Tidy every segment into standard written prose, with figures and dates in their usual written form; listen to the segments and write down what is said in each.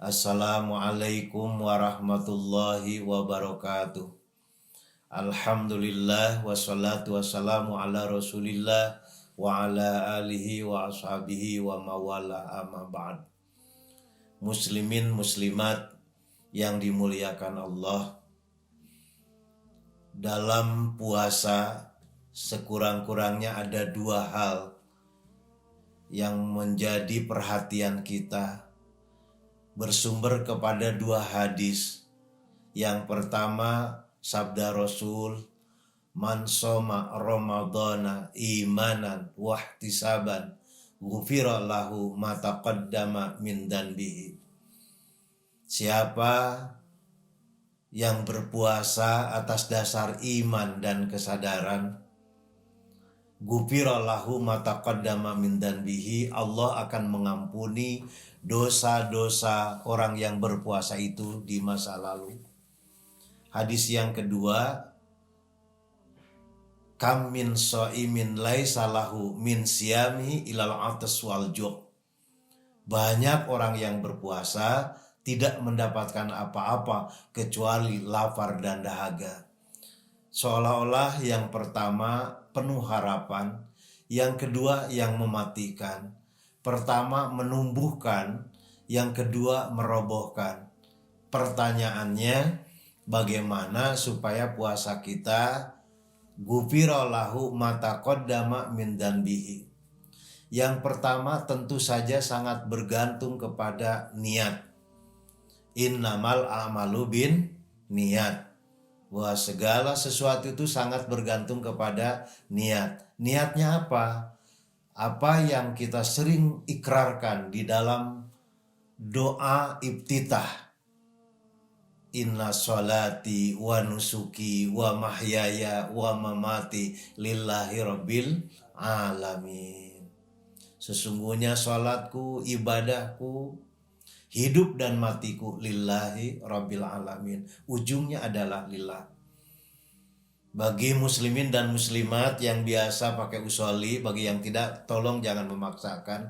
Assalamualaikum warahmatullahi wabarakatuh. Alhamdulillah wassalatu wassalamu ala rasulillah wa ala alihi wa ashabihi wa mawala amma ba'd. Muslimin muslimat yang dimuliakan Allah, dalam puasa sekurang-kurangnya ada dua hal yang menjadi perhatian kita, bersumber kepada dua hadis. Yang pertama, sabda Rasul, man soma ramadhana imanan wahtisaban ghufira lahu ma taqaddama min danbihi. Siapa yang berpuasa atas dasar iman dan kesadaran, ghufira lahu ma taqaddama min danbihi, Allah akan mengampuni dosa-dosa orang yang berpuasa itu di masa lalu. Hadis yang kedua, kam min shaimin laisa lahu min siyami ilal atas wal ju'. Banyak orang yang berpuasa tidak mendapatkan apa-apa kecuali lapar dan dahaga. Seolah-olah yang pertama penuh harapan, yang kedua yang mematikan. Pertama menumbuhkan, yang kedua merobohkan. Pertanyaannya, bagaimana supaya puasa kita ghufira lahu ma taqaddama min danbihi? Yang pertama tentu saja sangat bergantung kepada niat. Innamal a'malu bin niat. Bahwa segala sesuatu itu sangat bergantung kepada niat. Niatnya apa? Apa yang kita sering ikrarkan di dalam doa iftitah. Inna sholati wa nusuki wa mahyaya wa mamati lillahi rabbil alamin. Sesungguhnya sholatku, ibadahku, hidup dan matiku lillahi rabbil alamin. Ujungnya adalah lillah. Bagi muslimin dan muslimat yang biasa pakai usolli, bagi yang tidak tolong jangan memaksakan.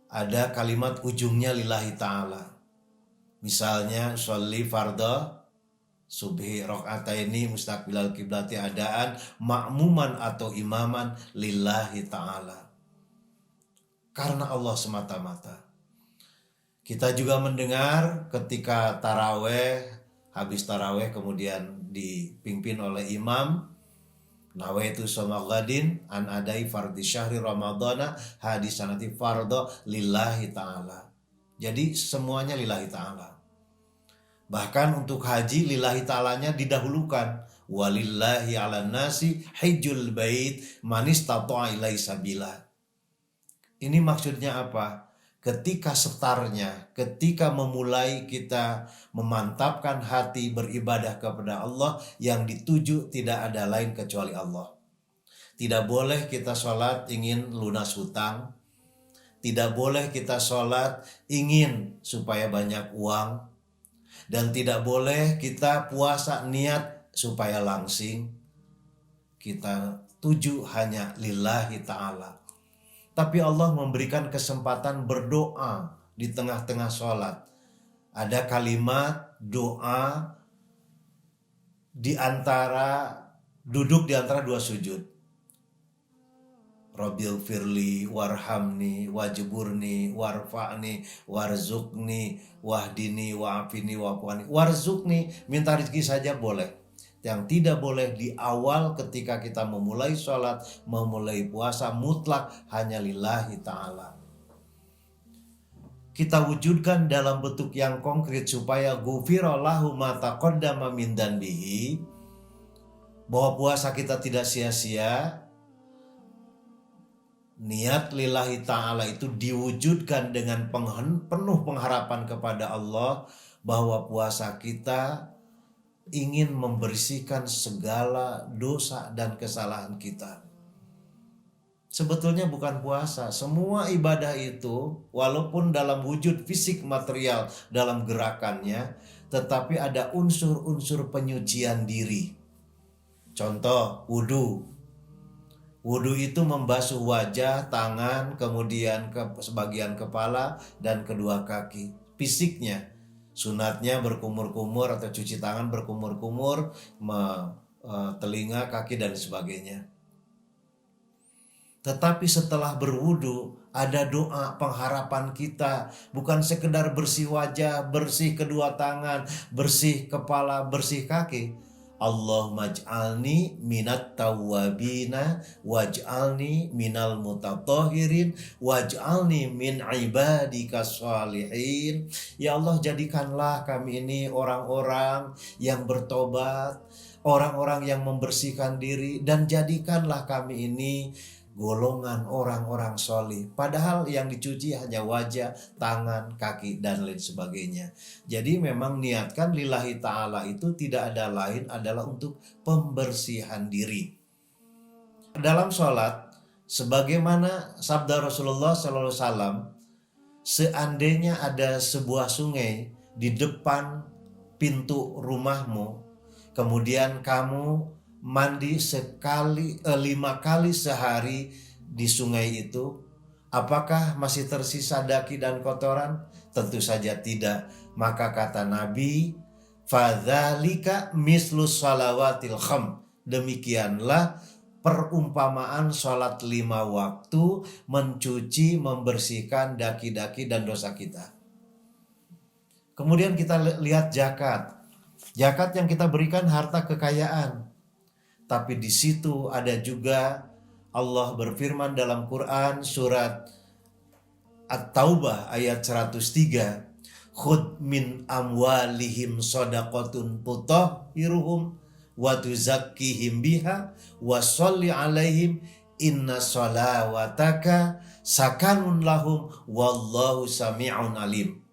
Ada kalimat ujungnya lillahi ta'ala. Misalnya sholli fardhu subhi rakaataini mustaqbilal kiblati adaan ma'muman atau imaman lillahi ta'ala. Karena Allah semata-mata. Kita juga mendengar ketika taraweh, habis taraweh kemudian dipimpin oleh imam, nawaitu shoma ghadin an adai fardhi syahri ramadhana hadisanati fardhu lillahi ta'ala. Jadi semuanya lillahi ta'ala. Bahkan untuk haji lillahi ta'alanya didahulukan. Walillahi ala nasi hijjul bait man istata'a ilaihi sabila. Ini maksudnya apa? Ketika setarnya, ketika memulai kita memantapkan hati beribadah kepada Allah, yang dituju tidak ada lain kecuali Allah. Tidak boleh kita sholat ingin lunas hutang. Tidak boleh kita sholat ingin supaya banyak uang. Dan tidak boleh kita puasa niat supaya langsing. Kita tuju hanya lillahi ta'ala. Tapi Allah memberikan kesempatan berdoa di tengah-tengah sholat. Ada kalimat doa duduk di antara dua sujud. Rabbil firli warhamni wajburni warfa'ni warzukni wahdini wa'afini wa'afani. Warzukni, minta rezeki saja boleh. Yang tidak boleh di awal ketika kita memulai sholat, memulai puasa, mutlak hanya lillahi ta'ala. Kita wujudkan dalam bentuk yang konkret supaya ghufira lahu ma taqaddama min danbihi, bahwa puasa kita tidak sia-sia. Niat lillahi ta'ala itu diwujudkan dengan penuh pengharapan kepada Allah bahwa puasa kita ingin membersihkan segala dosa dan kesalahan kita. Sebetulnya bukan puasa, semua ibadah itu walaupun dalam wujud fisik material dalam gerakannya, tetapi ada unsur-unsur penyucian diri. Contoh, wudu. Wudu itu membasuh wajah, tangan, kemudian sebagian kepala dan kedua kaki. fisiknya. Sunatnya berkumur-kumur atau cuci tangan berkumur-kumur, telinga, kaki dan sebagainya. Tetapi setelah berwudu ada doa pengharapan kita, bukan sekedar bersih wajah, bersih kedua tangan, bersih kepala, bersih kaki. Allahumma ij'alni minat tawwabina waj'alni minal mutatahhirin waj'alni min ibadika shalihin. Ya Allah, jadikanlah kami ini orang-orang yang bertobat, orang-orang yang membersihkan diri, dan jadikanlah kami ini golongan orang-orang solih. Padahal yang dicuci hanya wajah, tangan, kaki, dan lain sebagainya. Jadi memang niatkan lillahi ta'ala itu tidak ada lain adalah untuk pembersihan diri. Dalam sholat, sebagaimana sabda Rasulullah SAW, seandainya ada sebuah sungai di depan pintu rumahmu, kemudian kamu mandi 5 kali sehari di sungai itu, apakah masih tersisa daki dan kotoran? Tentu saja tidak. Maka kata Nabi, fadzalika mislus salawatil kham. Demikianlah perumpamaan sholat 5 waktu mencuci, membersihkan daki-daki dan dosa kita. Kemudian kita lihat zakat. Zakat yang kita berikan harta kekayaan. Tapi di situ ada juga Allah berfirman dalam Quran surat At-Taubah ayat 103. Khud min amwalihim shadaqatun tutahhiruhum wa tuzakkihim biha wa sholli alaihim inna sholawataka sakanun lahum wallahu sami'un alim.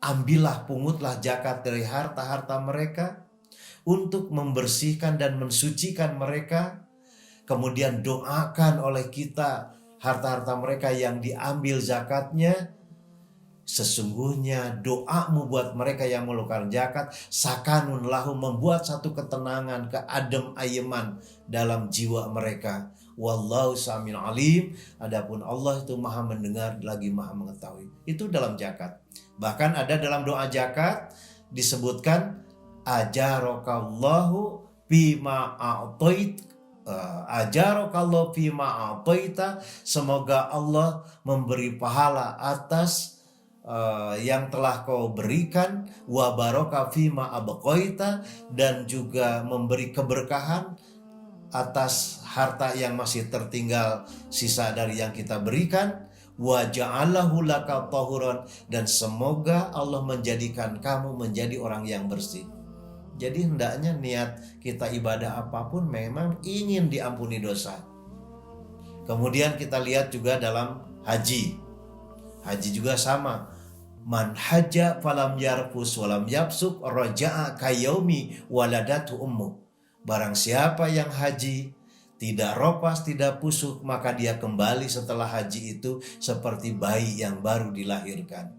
Ambillah, pungutlah zakat dari harta-harta mereka untuk membersihkan dan mensucikan mereka. Kemudian doakan oleh kita harta-harta mereka yang diambil zakatnya. Sesungguhnya doamu buat mereka yang melakukan zakat sakanun lahum, membuat satu ketenangan, keadem ayeman dalam jiwa mereka. Wallahu sami'un alim. Adapun Allah itu maha mendengar lagi maha mengetahui. Itu dalam zakat. Bahkan ada dalam doa zakat disebutkan ajarokallahu fima a'taita, semoga Allah memberi pahala atas yang telah kau berikan, wa baraka fima abqaita, dan juga memberi keberkahan atas harta yang masih tertinggal sisa dari yang kita berikan, wa ja'alahu laka tahuran, dan semoga Allah menjadikan kamu menjadi orang yang bersih. Jadi hendaknya niat kita ibadah apapun memang ingin diampuni dosa. Kemudian kita lihat juga dalam haji. Haji juga sama. Man hajja falam yarfus walam yafsuk raja'a kayaumi waladatu ummu. Barang siapa yang haji tidak ropas, tidak pusuk, maka dia kembali setelah haji itu seperti bayi yang baru dilahirkan.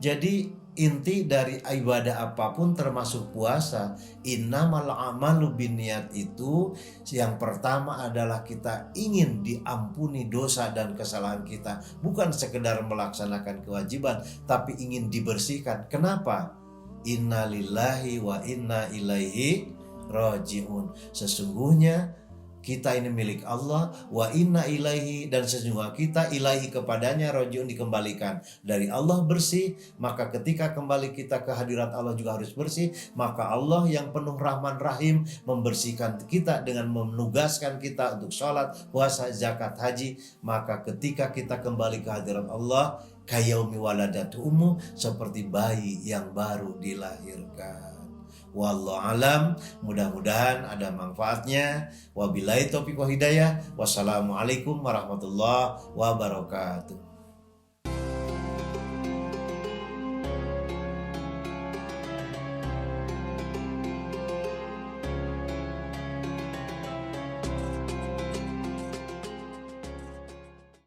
Jadi inti dari ibadah apapun termasuk puasa, innamal a'malu binniyat, itu yang pertama adalah kita ingin diampuni dosa dan kesalahan kita, bukan sekedar melaksanakan kewajiban tapi ingin dibersihkan. Kenapa? Inna lillahi wa inna ilaihi raji'un. Sesungguhnya kita ini milik Allah, wa inna ilaihi, dan sesungguhnya kita ilaihi, kepadanya rajiun, dikembalikan. Dari Allah bersih, maka ketika kembali kita ke hadirat Allah juga harus bersih. Maka Allah yang penuh rahman rahim membersihkan kita dengan menugaskan kita untuk sholat, puasa, zakat, haji. Maka ketika kita kembali ke hadirat Allah, kayaumi waladatu ummu, seperti bayi yang baru dilahirkan. Wallahu alam, mudah-mudahan ada manfaatnya. Wabillahi taufiq wa hidayah. Wassalamualaikum warahmatullahi wabarakatuh.